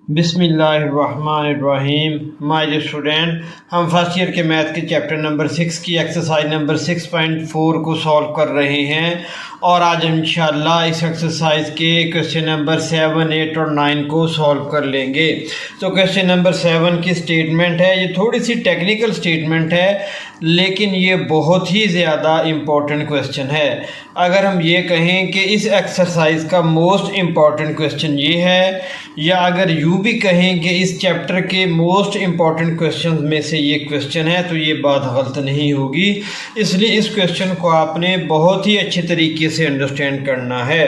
बिस्मिल्लाहिर्रहमानिर्रहीम। My dear student, हम first year के मैथ के चैप्टर नंबर 6 की एक्सरसाइज नंबर 6.4 को सॉल्व कर रहे हैं और आज इंशाअल्लाह इस एक्सरसाइज के क्वेश्चन नंबर 7, 8 और 9 को सॉल्व कर लेंगे। तो क्वेश्चन नंबर 7 की स्टेटमेंट है, ये थोड़ी सी टेक्निकल स्टेटमेंट है लेकिन ये बहुत ही ज़्यादा इम्पोर्टेंट क्वेश्चन है। अगर हम ये कहें कि इस एक्सरसाइज का मोस्ट इम्पॉर्टेंट क्वेश्चन ये है, या अगर यूँ भी कहें कि इस चैप्टर के मोस्ट इम्पॉर्टेंट क्वेश्चन में से ये क्वेश्चन है, तो ये बात गलत नहीं होगी। इसलिए इस क्वेश्चन को आपने बहुत ही अच्छे तरीके से अंडरस्टैंड करना है।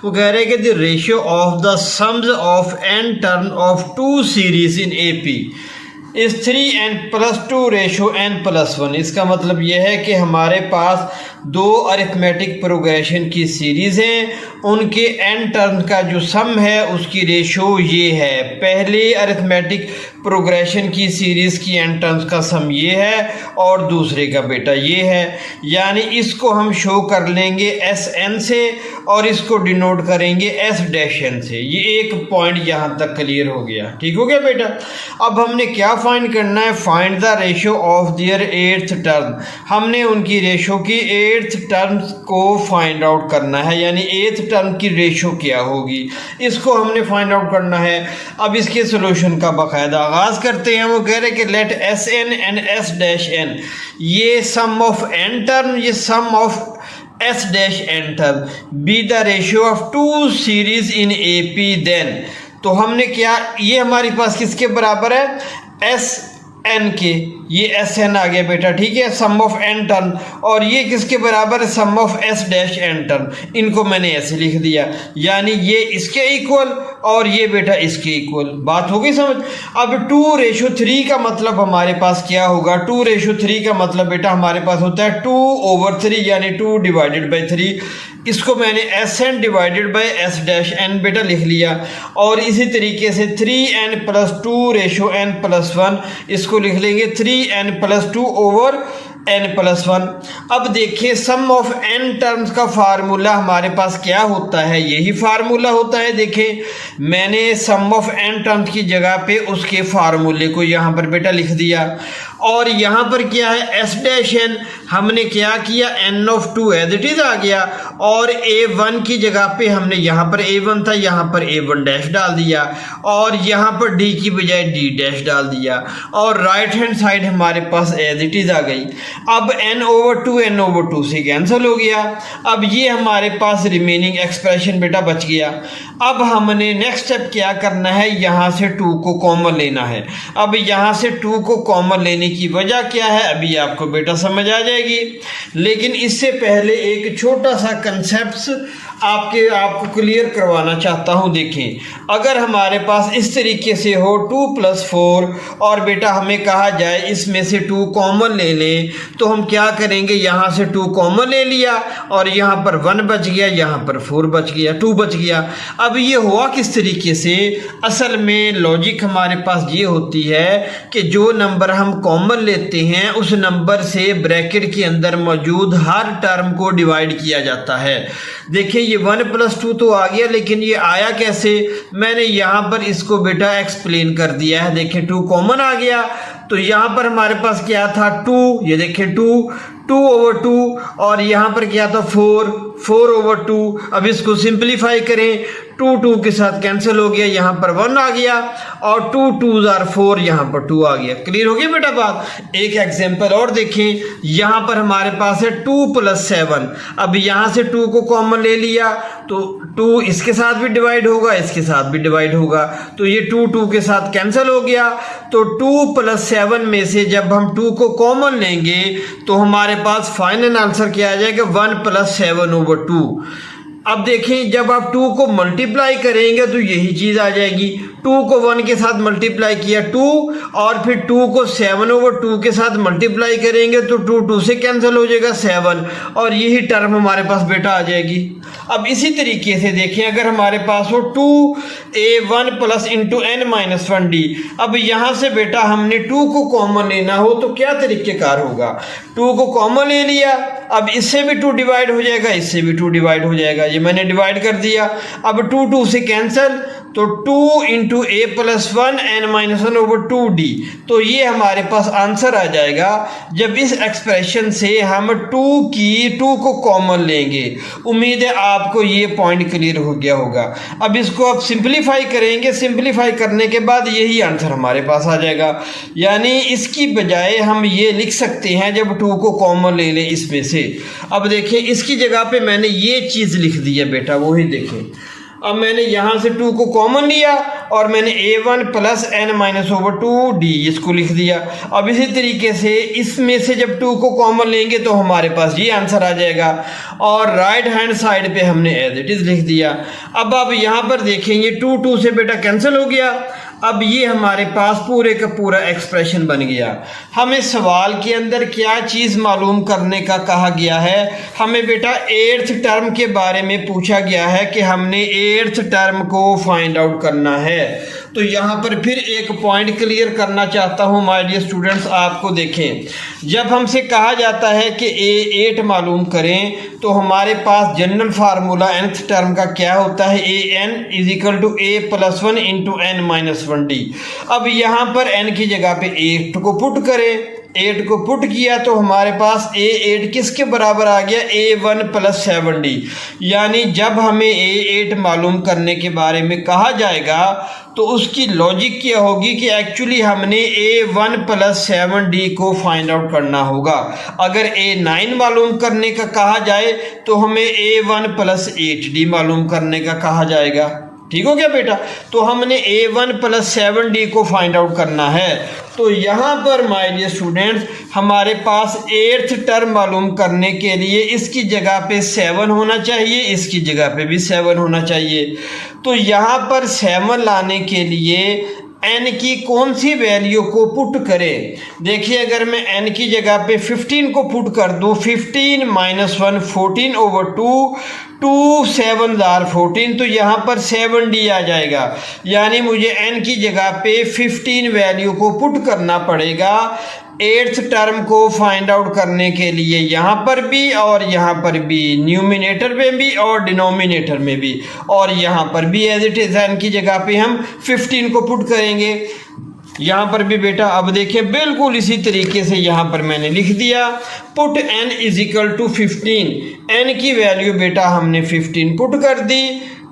वो कह रहे हैं कि the ratio of the sums of n term of two series in AP इस 3n+2:n+1। इसका मतलब यह है कि हमारे पास दो अरिथमेटिक प्रोग्रेशन की सीरीज़ हैं, उनके n टर्म का जो सम है उसकी रेशो ये है। पहले अरिथमेटिक प्रोग्रेशन की सीरीज़ की n टर्म्स का सम ये है और दूसरे का बेटा ये है, यानी इसको हम शो कर लेंगे Sn से और इसको डिनोट करेंगे S-n से। ये एक पॉइंट यहाँ तक क्लियर हो गया, ठीक हो गया बेटा। अब हमने क्या फाइंड करना है? Find the ratio of their 8th term. हमने उनकी रेशो की 8th टर्म्स को फाइंड आउट करना है, यानी 8th टर्म की रेशो क्या होगी, इसको हमने फाइंड आउट करना है। अब इसके सोल्यूशन का बाकायदा आगाज़ करते हैं। वो कह रहे हैं कि लेट Sn एंड S-n, ये सम ऑफ n टर्म, ये sum of S-n term be the ratio of two series in AP then. तो हमने क्या, ये हमारे पास किसके बराबर है? Sn के, ये Sn आ गया बेटा, ठीक है, सम ऑफ n टर्म। और ये किसके बराबर है? सम ऑफ S-n टर्म। इनको मैंने ऐसे लिख दिया, यानी ये इसके इक्वल और ये बेटा इसके इक्वल। बात हो गई समझ? अब 2:3 का मतलब हमारे पास क्या होगा? 2:3 का मतलब बेटा हमारे पास होता है 2/3, यानी 2/3। इसको मैंने Sn डिवाइडेड बाई S-n बेटा लिख लिया। और इसी तरीके से 3n+2:n+1, इसको लिख लेंगे 3n+2/n+1। अब देखिए सम ऑफ n टर्म्स का फार्मूला हमारे पास क्या होता है? यही फार्मूला होता है। देखें, मैंने सम ऑफ n टर्म्स की जगह पे उसके फार्मूले को यहाँ पर बेटा लिख दिया। और यहाँ पर क्या है? S-n हमने क्या किया? n(2) एज इट इज आ गया, और A1 की जगह पे हमने यहाँ पर A1 था, यहाँ पर A1' डाल दिया, और यहाँ पर D की बजाय D' डाल दिया, और राइट हैंड साइड हमारे पास एज इट इज आ गई। अब n/2 से कैंसिल हो गया। अब ये हमारे पास रिमेनिंग एक्सप्रेशन बेटा बच गया। अब हमने नेक्स्ट स्टेप क्या करना है? यहाँ से 2 को कॉमन लेना है। अब यहाँ से 2 को कॉमन लेने की वजह क्या है, अभी आपको बेटा समझ आ जाएगी। लेकिन इससे पहले एक छोटा सा कंसेप्ट आपको क्लियर करवाना चाहता हूँ। देखें, अगर हमारे पास इस तरीके से हो 2+4 और बेटा हमें कहा जाए इसमें से 2 कॉमन ले लें, तो हम क्या करेंगे? यहाँ से 2 कॉमन ले लिया और यहाँ पर 1 बच गया, यहाँ पर 4 बच गया, 2 बच गया। अब ये हुआ किस तरीके से? असल में लॉजिक हमारे पास ये होती है कि जो नंबर हम कॉमन लेते हैं उस नंबर से ब्रैकेट के अंदर मौजूद हर टर्म को डिवाइड किया जाता है। देखिए, ये 1+2 तो आ गया, लेकिन ये आया कैसे? मैंने यहाँ पर इसको बेटा एक्सप्लेन कर दिया है। देखिए 2 कॉमन आ गया, तो यहाँ पर हमारे पास क्या था? 2, ये देखिए 2/2, और यहाँ पर क्या था? 4/2। अब इसको सिंप्लीफाई करें, 2 के साथ कैंसिल हो गया, यहाँ पर 1 आ गया, और 2 2s are 4, यहाँ पर 2 आ गया। क्लियर हो गया बेटा बात? एक एग्जांपल और देखें, यहाँ पर हमारे पास है 2+7। अब यहाँ से 2 को कॉमन ले लिया, तो 2 इसके साथ भी डिवाइड होगा, इसके साथ भी डिवाइड होगा, तो ये 2 के साथ कैंसिल हो गया। तो 2+7 में से जब हम 2 को कॉमन लेंगे तो हमारे पास फाइनल आंसर क्या आ जाएगा? 1+7/2। अब देखें, जब आप 2 को मल्टीप्लाई करेंगे तो यही चीज़ आ जाएगी। 2 को 1 के साथ मल्टीप्लाई किया 2, और फिर 2 को 7/2 के साथ मल्टीप्लाई करेंगे तो 2 से कैंसिल हो जाएगा 7, और यही टर्म हमारे पास बेटा आ जाएगी। अब इसी तरीके से देखें, अगर हमारे पास हो 2a1 + n-1d। अब यहाँ से बेटा हमने 2 को कॉमन लेना हो तो क्या तरीक़ेकार होगा? 2 को कॉमन ले लिया, अब इससे भी 2 डिवाइड हो जाएगा, इससे भी 2 डिवाइड हो जाएगा, ये मैंने डिवाइड कर दिया। अब 2 से कैंसिल, तो 2 × into a plus one n minus one over two d. तो ये हमारे पास आंसर आ जाएगा जब इस एक्सप्रेशन से हम टू को कॉमन लेंगे। उम्मीद है आपको ये पॉइंट क्लियर हो गया होगा। अब इसको आप सिंप्लीफाई करेंगे, सिंप्लीफाई करने के बाद यही आंसर हमारे पास आ जाएगा। यानी इसकी बजाय हम ये लिख सकते हैं जब टू को कॉमन ले लें इसमें से। अब देखें इसकी जगह पे मैंने ये चीज़ लिख दी है बेटा, वही देखें। अब मैंने यहाँ से टू को कॉमन लिया और मैंने a1 plus n minus over two d इसको लिख दिया। अब इसी तरीके से इसमें से जब टू को कॉमन लेंगे तो हमारे पास ये आंसर आ जाएगा और राइट हैंड साइड पे हमने एज इट इज़ लिख दिया। अब आप यहाँ पर देखेंगे टू से बेटा कैंसिल हो गया। अब ये हमारे पास पूरे का पूरा एक्सप्रेशन बन गया। हमें सवाल के अंदर क्या चीज़ मालूम करने का कहा गया है? हमें बेटा एट्थ टर्म के बारे में पूछा गया है कि हमने एट्थ टर्म को फाइंड आउट करना है। तो यहाँ पर फिर एक पॉइंट क्लियर करना चाहता हूँ माय डियर स्टूडेंट्स, आपको देखें जब हमसे कहा जाता है कि ए 8 मालूम करें तो हमारे पास जनरल फार्मूला nth टर्म का क्या होता है? A N is equal to A plus one into N minus one D. अब यहाँ पर n की जगह पे 8 को पुट करें, 8 को पुट किया तो हमारे पास a8 किसके बराबर आ गया? a1 plus 7d। यानी जब हमें a8 मालूम करने के बारे में कहा जाएगा तो उसकी लॉजिक क्या होगी कि एक्चुअली हमने a1 प्लस 7d को फाइंड आउट करना होगा। अगर a9 मालूम करने का कहा जाए तो हमें a1 प्लस 8d मालूम करने का कहा जाएगा। ठीक हो गया बेटा? तो हमने a1 प्लस 7d को फाइंड आउट करना है। तो यहाँ पर माय डियर स्टूडेंट्स हमारे पास एट्थ टर्म मालूम करने के लिए इसकी जगह पे 7 होना चाहिए, इसकी जगह पे भी 7 होना चाहिए। तो यहाँ पर 7 लाने के लिए n की कौन सी वैल्यू को पुट करें? देखिए अगर मैं n की जगह पे 15 को पुट कर दूं, 15 माइनस 1 14 ओवर 2 7 14, तो यहाँ पर 7d आ जाएगा। यानी मुझे n की जगह पे 15 वैल्यू को पुट करना पड़ेगा एट्थ टर्म को फाइंड आउट करने के लिए, यहाँ पर भी और यहाँ पर भी, न्यूमिनेटर में भी और डिनोमिनेटर में भी, और यहाँ पर भी एज इट इज n की जगह पे हम 15 को पुट करेंगे। यहाँ पर भी बेटा अब देखिए बिल्कुल इसी तरीके से यहाँ पर मैंने लिख दिया put n is equal to 15। n की वैल्यू बेटा हमने 15 पुट कर दी,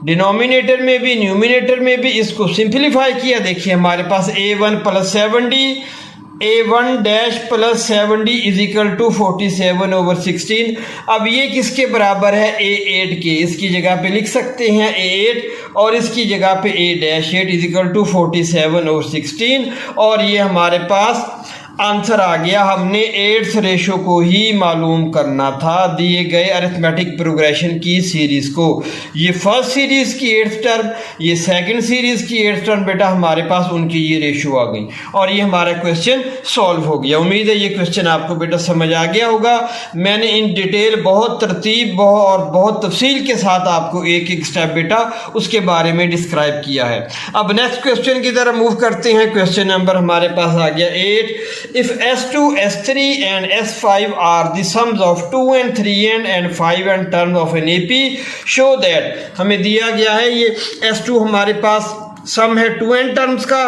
डिनोमिनेटर में भी न्यूमिनेटर में भी। इसको सिंप्लीफाई किया, देखिए हमारे पास a1 plus 7d, a1 dash plus 7d is equal to 47 over 16। अब ये किसके बराबर है? a8 के। इसकी जगह पे लिख सकते हैं a8 और इसकी जगह पे a dash 8 is equal to 47 over 16 और ये हमारे पास आंसर आ गया। हमने एट्थ रेशो को ही मालूम करना था दिए गए अरिथमेटिक प्रोग्रेशन की सीरीज़ को। ये फर्स्ट सीरीज़ की एट्थ टर्म, ये सेकंड सीरीज़ की एट्थ टर्म बेटा हमारे पास उनकी ये रेशो आ गई और ये हमारा क्वेश्चन सॉल्व हो गया। उम्मीद है ये क्वेश्चन आपको बेटा समझ आ गया होगा। मैंने इन डिटेल बहुत तरतीब और बहुत तफसील के साथ आपको एक एक स्टेप बेटा उसके बारे में डिस्क्राइब किया है। अब नेक्स्ट क्वेश्चन की तरफ मूव करते हैं। क्वेश्चन नंबर हमारे पास आ गया 8। If S2, S3 and S5 are the sums of 2 and 3 and 5 and terms of an AP, show that हमें दिया गया है ये S2 हमारे पास सम है 2n टर्म्स का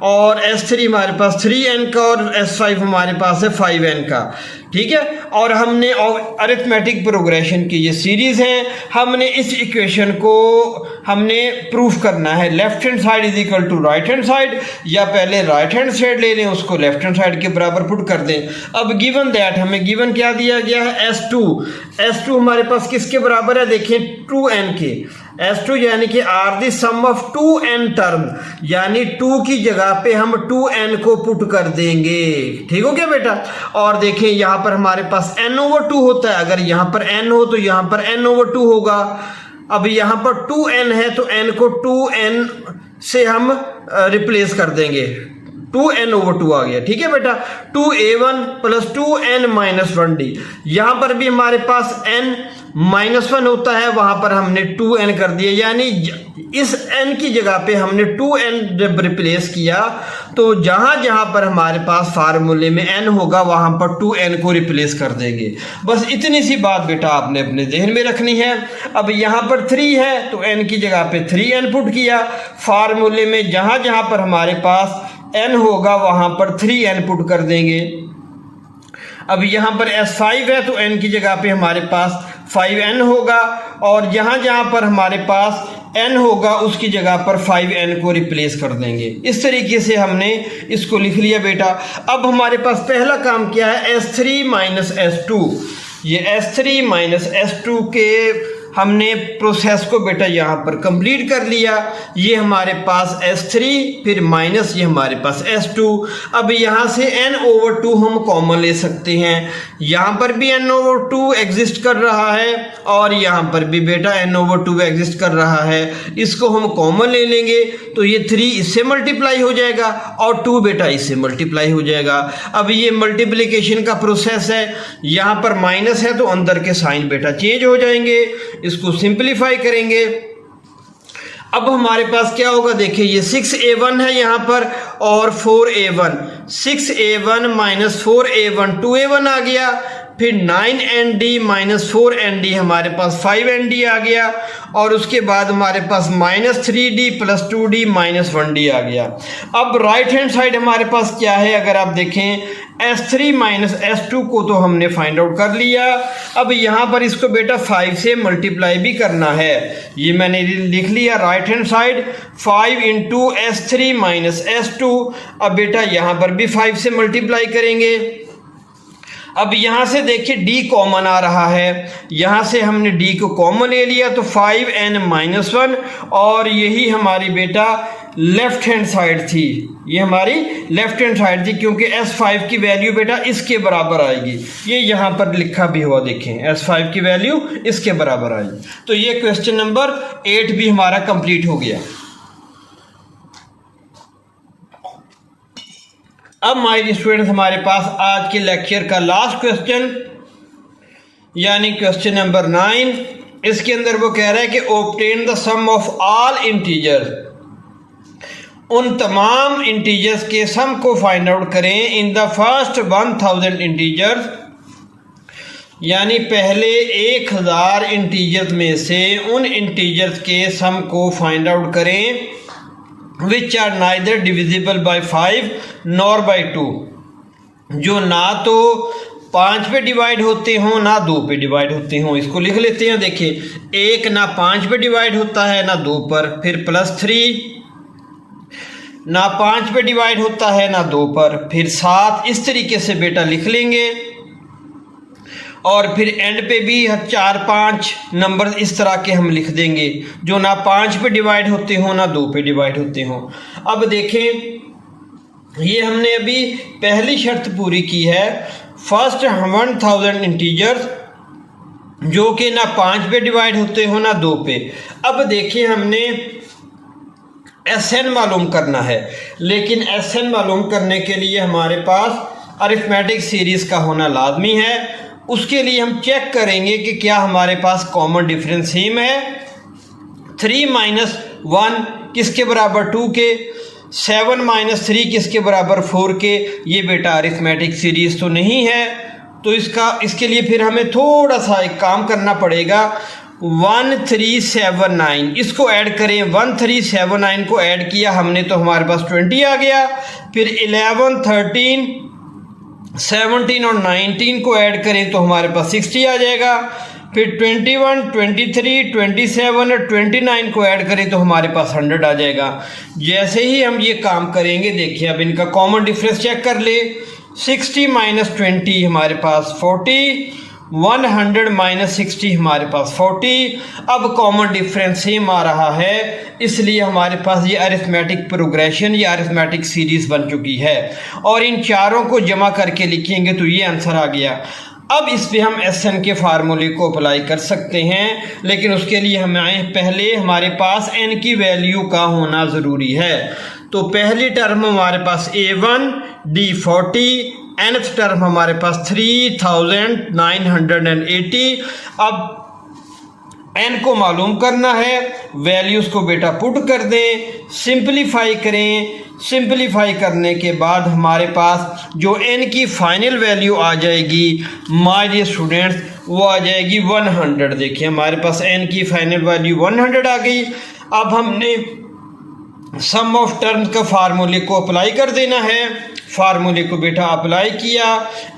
और S3 हमारे पास 3n का और S5 हमारे पास है 5n का। ठीक है, और हमने अरिथमेटिक प्रोग्रेशन की ये सीरीज़ है, हमने इस इक्वेशन को हमने प्रूफ करना है। Left hand side is equal to right hand side, या पहले राइट हैंड साइड ले लें उसको लेफ्ट हैंड साइड के बराबर पुट कर दें। अब गिवन दैट हमें गिवन क्या दिया गया है? S2 हमारे पास किसके बराबर है? देखिए 2n के। S2 यानी कि are the sum of 2n term, यानी 2 की जगह पे हम 2n को पुट कर देंगे। ठीक हो गया बेटा? और देखिए यहाँ पर हमारे पास n ओवर 2 होता है, अगर यहाँ पर n हो तो यहाँ पर n ओवर 2 होगा। अब यहाँ पर 2n है तो n को 2n से हम रिप्लेस कर देंगे, 2n ओवर 2 आ गया। ठीक है बेटा? 2a1 plus 2n minus 1d। यहाँ पर भी हमारे पास n -1 होता है वहां पर हमने 2n कर दिया, यानी इस n की जगह पे हमने 2n जब रिप्लेस किया तो जहां जहां पर हमारे पास फार्मूले में n होगा वहां पर 2n को रिप्लेस कर देंगे। बस इतनी सी बात बेटा आपने अपने जहन में रखनी है। अब यहां पर 3 है तो n की जगह पे 3n पुट किया, फार्मूले में जहां जहां पर हमारे पास n होगा वहां पर 3n पुट कर देंगे। अब यहाँ पर S5 है तो n की जगह पे हमारे पास 5n होगा, और जहाँ जहाँ पर हमारे पास n होगा उसकी जगह पर 5n को रिप्लेस कर देंगे। इस तरीके से हमने इसको लिख लिया बेटा। अब हमारे पास पहला काम क्या है, S3 माइनस S2। ये S3 माइनस S2 के हमने प्रोसेस को बेटा यहाँ पर कंप्लीट कर लिया। ये हमारे पास S3 फिर माइनस ये हमारे पास S2। अब यहाँ से n/2 हम कॉमन ले सकते हैं, यहाँ पर भी n/2 एग्जिस्ट कर रहा है और यहाँ पर भी बेटा n/2 एग्जिस्ट कर रहा है। इसको हम कॉमन ले लेंगे तो ये 3 इससे मल्टीप्लाई हो जाएगा और 2 बेटा इससे मल्टीप्लाई हो जाएगा। अब ये मल्टीप्लिकेशन का प्रोसेस है, यहाँ पर माइनस है तो अंदर के साइन बेटा चेंज हो जाएंगे। इसको सिंपलीफाई करेंगे। अब हमारे पास क्या होगा, देखिए ये 6a1 है यहाँ पर और 4a1, 6a1 minus 4a1 2a1 आ गया, फिर 9nd माइनस 4nd हमारे पास 5nd आ गया, और उसके बाद हमारे पास -3d plus 2d minus 1d आ गया। अब राइट हैंड साइड हमारे पास क्या है, अगर आप देखें S3 माइनस S2 को तो हमने फाइंड आउट कर लिया। अब यहाँ पर इसको बेटा 5 से मल्टीप्लाई भी करना है, ये मैंने लिख लिया right hand side 5 into S3 minus S2। अब बेटा यहाँ पर भी 5 से मल्टीप्लाई करेंगे। अब यहाँ से देखिए d कॉमन आ रहा है, यहाँ से हमने d को कॉमन ले लिया तो 5n-1, और यही हमारी बेटा लेफ्ट हैंड साइड थी, ये हमारी लेफ्ट हैंड साइड थी क्योंकि S5 की वैल्यू बेटा इसके बराबर आएगी। ये यहाँ पर लिखा भी हुआ देखें, S5 की वैल्यू इसके बराबर आएगी। तो ये क्वेश्चन नंबर 8 भी हमारा कंप्लीट हो गया। अब माय स्टूडेंट्स हमारे पास आज के लेक्चर का लास्ट क्वेश्चन यानी क्वेश्चन नंबर 9। इसके अंदर वो कह रहा है कि obtain the sum of all integers, उन तमाम इंटीजर्स के सम को फाइंड आउट करें इन द फर्स्ट 1000 इंटीजर्स, यानी पहले 1000 इंटीजर्स में से उन इंटीजर्स के सम को फाइंड आउट करें which are neither divisible by 5 nor by 2, जो ना तो 5 पे डिवाइड होते हों ना 2 पे डिवाइड होते हों। इसको लिख लेते हैं, देखिए 1 ना 5 पे डिवाइड होता है ना 2 पर, फिर +3 ना 5 पे डिवाइड होता है ना 2 पर, फिर 7। इस तरीके से बेटा लिख लेंगे, और फिर एंड पे भी 4-5 नंबर इस तरह के हम लिख देंगे जो ना 5 पे डिवाइड होते हो ना 2 पे डिवाइड होते हो। अब देखें ये हमने अभी पहली शर्त पूरी की है, फर्स्ट 1000 इंटीजर्स जो कि ना 5 पे डिवाइड होते हो ना 2 पे। अब देखिए हमने SN मालूम करना है, लेकिन SN मालूम करने के लिए हमारे पास अरिथमेटिक सीरीज का होना लाजमी है। उसके लिए हम चेक करेंगे कि क्या हमारे पास कॉमन डिफरेंस सेम है। 3 माइनस 1 किसके बराबर 2 के, 7 माइनस 3 किसके बराबर 4 के। ये बेटा अरिथमेटिक सीरीज तो नहीं है, तो इसके लिए फिर हमें थोड़ा सा एक काम करना पड़ेगा। 1379 इसको ऐड करें, 1379 को ऐड किया हमने तो हमारे पास 20 आ गया। फिर 11, 13, 17 और 19 को ऐड करें तो हमारे पास 60 आ जाएगा। फिर 21, 23, 27 और 29 को ऐड करें तो हमारे पास 100 आ जाएगा। जैसे ही हम ये काम करेंगे, देखिए अब इनका कॉमन डिफरेंस चेक कर ले। 60 माइनस 20 हमारे पास 40, 100 माइनस 60 हमारे पास 40। अब कॉमन डिफरेंस सेम आ रहा है, इसलिए हमारे पास ये अरिथमेटिक प्रोग्रेशन या अरिथमेटिक सीरीज बन चुकी है, और इन चारों को जमा करके लिखेंगे तो ये आंसर आ गया। अब इस पे हम SN के फार्मूले को अप्लाई कर सकते हैं, लेकिन उसके लिए हमें पहले हमारे पास n की वैल्यू का होना ज़रूरी है। तो पहली टर्म हमारे पास A1 D40, nth टर्म हमारे पास 3980। अब एन को मालूम करना है, वैल्यूज़ को बेटा पुट कर दें, सिंपलीफाई करें। सिंपलीफाई करने के बाद हमारे पास जो एन की फाइनल वैल्यू आ जाएगी माय डियर स्टूडेंट्स, वो आ जाएगी 100। देखिए हमारे पास एन की फाइनल वैल्यू 100 आ गई। अब हमने सम ऑफ टर्म्स का फार्मूले को अप्लाई कर देना है। फार्मूले को बेटा अप्लाई किया,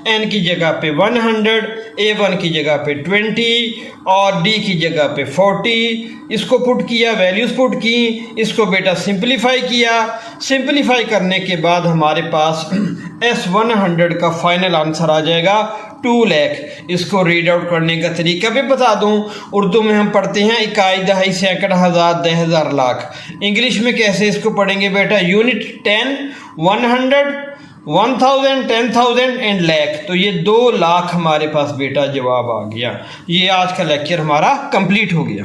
एन की जगह पे 100, A1 की जगह पे 20 और डी की जगह पे 40। इसको पुट किया, वैल्यूज़ पुट की, इसको बेटा सिंपलीफाई किया। सिंपलीफाई करने के बाद हमारे पास S100 का फाइनल आंसर आ जाएगा 2 लाख। इसको रीड आउट करने का तरीका भी बता दूं, उर्दू में हम पढ़ते हैं इकाई, दहाई, सैकड़, हज़ार, 10,000, लाख। इंग्लिश में कैसे इसको पढ़ेंगे बेटा? Unit 10, 100, 1000, 10,000 and lakh. तो ये 2 लाख हमारे पास बेटा जवाब आ गया। ये आज का लेक्चर हमारा कंप्लीट हो गया।